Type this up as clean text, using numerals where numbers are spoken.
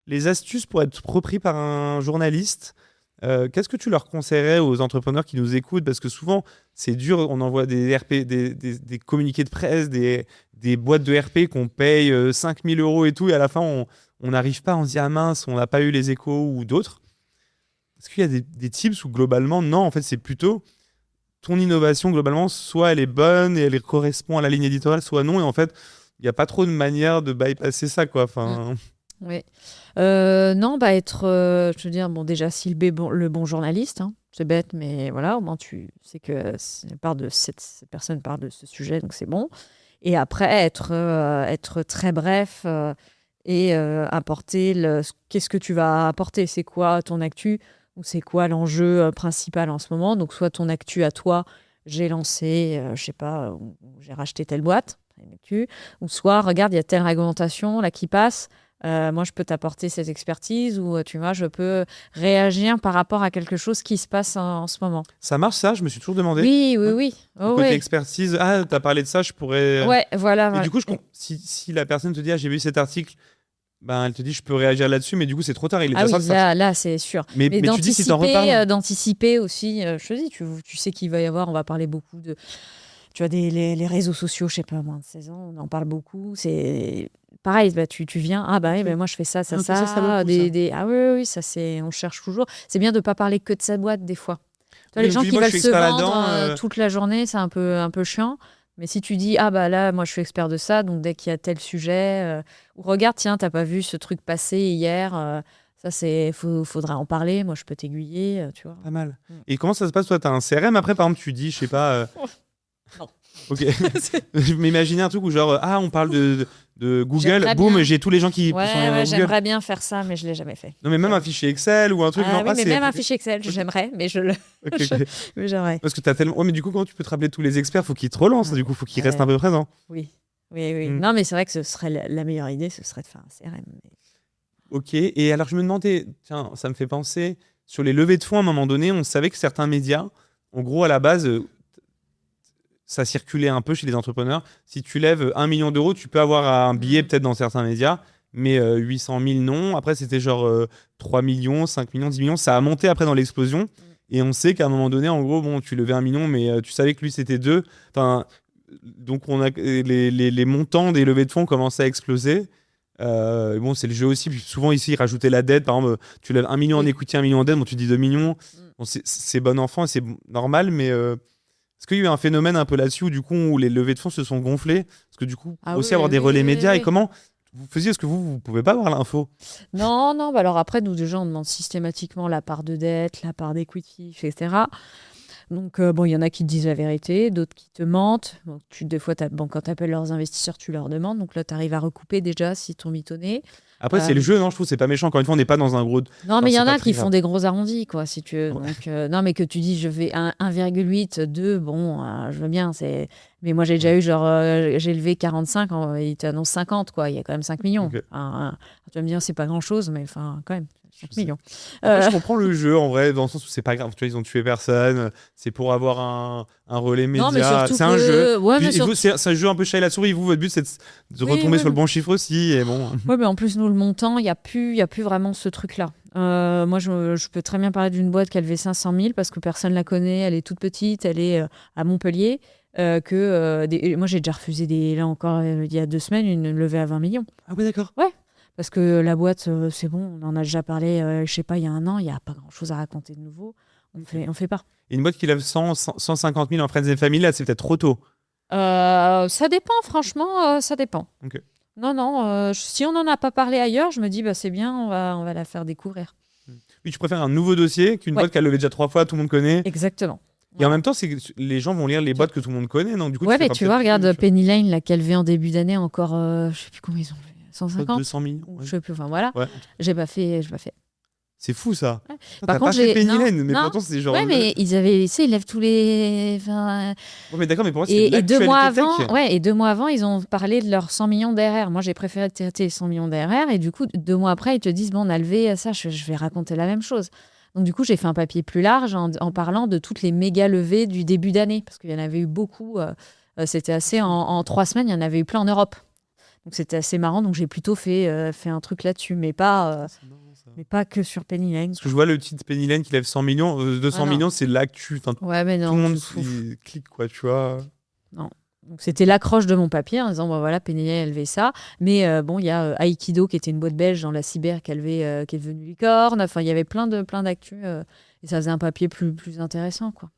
les astuces pour être repris par un journaliste. Qu'est-ce que tu leur conseillerais aux entrepreneurs qui nous écoutent? Parce que souvent, c'est dur, on envoie des RP, des communiqués de presse, des boîtes de RP qu'on paye 5 000 euros et tout, et à la fin, on n'arrive pas, on se dit, ah mince, on n'a pas eu les échos ou d'autres. Est-ce qu'il y a des tips où globalement, non, en fait, c'est plutôt ton innovation, globalement, soit elle est bonne et elle correspond à la ligne éditoriale, soit non, et en fait, il n'y a pas trop de manière de bypasser ça, quoi. Enfin... Oui. Non, être, je veux dire, bon, déjà, si le bon journaliste, hein, c'est bête, mais voilà, au moins tu sais que cette personne parle de ce sujet, donc c'est bon. Et après, être très bref et apporter qu'est-ce que tu vas apporter, c'est quoi ton actu, ou c'est quoi l'enjeu principal en ce moment. Donc, soit ton actu à toi, j'ai lancé, je sais pas, j'ai racheté telle boîte, une actu, ou soit, regarde, il y a telle réglementation là qui passe. Moi, je peux t'apporter cette expertise ou tu vois, je peux réagir par rapport à quelque chose qui se passe en ce moment. Ça marche ça? Je me suis toujours demandé. Oui. Oh, côté ouais. expertise, t'as parlé de ça, je pourrais... Ouais, voilà. Et du coup, si la personne te dit, j'ai vu cet article, ben, elle te dit, je peux réagir là-dessus, mais du coup, c'est trop tard. Il est déjà sorti. Là, c'est sûr. Mais tu dis si t'en reparles. D'anticiper aussi, je te dis, tu sais qu'il va y avoir, on va parler beaucoup de... Tu vois, les réseaux sociaux, je sais pas, moins de 16 ans, on en parle beaucoup. C'est pareil, tu viens, moi je fais ça. Ah Oui, ça c'est, on cherche toujours. C'est bien de pas parler que de sa boîte des fois. Tu vois, les gens qui veulent se vendre toute la journée, c'est un peu chiant. Mais si tu dis, là, moi je suis expert de ça, donc dès qu'il y a tel sujet, ou regarde, tiens, t'as pas vu ce truc passer hier, ça faudra en parler, moi je peux t'aiguiller, tu vois. Pas mal. Et comment ça se passe, toi, t'as un CRM après, par exemple, tu dis, je sais pas... Non. Ok. Je m'imaginais un truc où genre on parle de Google, boum, j'ai tous les gens qui sont dans Google. J'aimerais bien faire ça, mais je l'ai jamais fait. Non, mais même un fichier Excel ou un truc. Même un fichier Excel, j'aimerais, mais mais j'aimerais. Parce que t'as tellement. Ouais, mais du coup, comment tu peux te rappeler tous les experts? Faut qu'ils te relancent. Du coup, faut qu'ils restent un peu présents. Oui. Non, mais c'est vrai que ce serait la meilleure idée, ce serait de faire un CRM. Mais... Ok. Et alors, je me demandais, tiens, ça me fait penser sur les levées de fonds. À un moment donné, on savait que certains médias, en gros, à la base. Ça circulait un peu chez les entrepreneurs. Si tu lèves 1 million d'euros, tu peux avoir un billet peut-être dans certains médias, mais 800 000 non. Après, c'était genre 3 millions, 5 millions, 10 millions. Ça a monté après dans l'explosion. Et on sait qu'à un moment donné, en gros, bon, tu levais 1 million, mais tu savais que lui, c'était 2. Enfin, donc, les montants des levées de fonds commençaient à exploser. Bon, c'est le jeu aussi. Puis souvent, ici, ils rajoutaient la dette. Par exemple, tu lèves 1 million en equity, 1 million en dette. Bon, tu dis 2 millions. Bon, c'est bon enfant et c'est normal, mais... Est-ce qu'il y a eu un phénomène un peu là-dessus où les levées de fonds se sont gonflées? Parce que du coup, avoir des relais médias. Et comment vous faisiez? Est-ce que vous pouvez pas avoir l'info? Non. Alors après, nous, déjà, on demande systématiquement la part de dette, la part d'equity, etc. Donc, il y en a qui te disent la vérité, d'autres qui te mentent. Donc, des fois, quand tu appelles leurs investisseurs, tu leur demandes. Donc là, tu arrives à recouper déjà si t'ont mitonné. Après, c'est le jeu, non? Je trouve que c'est pas méchant. Encore une fois, on n'est pas dans un gros... Non, mais il y en a qui font des gros arrondis, quoi, si tu veux. Donc, non, mais que tu dis, je vais 1,8, 2, bon, je veux bien. Mais moi, j'ai déjà eu, j'ai levé 45, il t'annonce 50, quoi. Il y a quand même 5 millions. Okay. Tu vas me dire, c'est pas grand-chose, mais enfin, quand même. 5 millions. Après, je comprends le jeu, en vrai, dans le sens où c'est pas grave. Tu vois, ils ont tué personne. C'est pour avoir un relais média. Non, mais surtout c'est un jeu. Ouais, c'est un jeu un peu chat et la souris. Vous, votre but, c'est de retomber sur le bon chiffre aussi. Et bon. Ouais, mais en plus, nous, le montant, il n'y a plus vraiment ce truc-là. Moi, je peux très bien parler d'une boîte qui a levé 500 000 parce que personne ne la connaît. Elle est toute petite. Elle est à Montpellier. Moi, j'ai déjà refusé là encore, il y a 2 semaines, une levée à 20 millions. Ah oui, d'accord. Ouais. Parce que la boîte, c'est bon, on en a déjà parlé, je sais pas, il y a 1 an, il n'y a pas grand-chose à raconter de nouveau. On fait pas. Et une boîte qui lève 150 000 en Friends and Family, là, c'est peut-être trop tôt. Ça dépend, franchement, ça dépend. Okay. Non, si on n'en a pas parlé ailleurs, je me dis, c'est bien, on va la faire découvrir. Oui, tu préfères un nouveau dossier qu'une boîte qui a levé déjà 3 fois, tout le monde connaît. Exactement. Et en même temps, c'est que les gens vont lire les boîtes que tout le monde connaît. Donc, du coup, mais tu vois, regarde Penny Lane, là, qui a levé en début d'année encore, je sais plus combien ils ont levé. 150 200 millions. Ouais. Je sais plus, enfin voilà. Ouais. J'ai pas fait. C'est fou ça. Ouais. Par contre, j'ai Penny Lane, mais pourtant c'est genre. Ouais, mais ils lèvent tous les. Ouais, mais d'accord, mais pour moi c'est et 2 mois avant, et 2 mois avant, ils ont parlé de leurs 100 millions d'RR. Moi, j'ai préféré traiter les 100 millions d'RR, et du coup, 2 mois après, ils te disent on a levé ça. Je vais raconter la même chose. Donc du coup, j'ai fait un papier plus large en parlant de toutes les méga levées du début d'année, parce qu'il y en avait eu beaucoup. C'était assez en 3 semaines, il y en avait eu plein en Europe. Donc c'était assez marrant. Donc j'ai plutôt fait un truc là-dessus, mais pas que sur Penny Lane. Parce que je vois le titre Penny Lane qui lève 100 millions, 200 non. millions, c'est l'actu. Enfin, Ouais, mais non. tout le monde je trouve- clique, quoi, tu vois. Non. Donc c'était l'accroche de mon papier en disant voilà, Penny Lane elle levait ça. Mais bon, il y a Aikido qui était une boîte belge dans la cyber qui est devenue licorne. Enfin, il y avait plein d'actu et ça faisait un papier plus intéressant, quoi.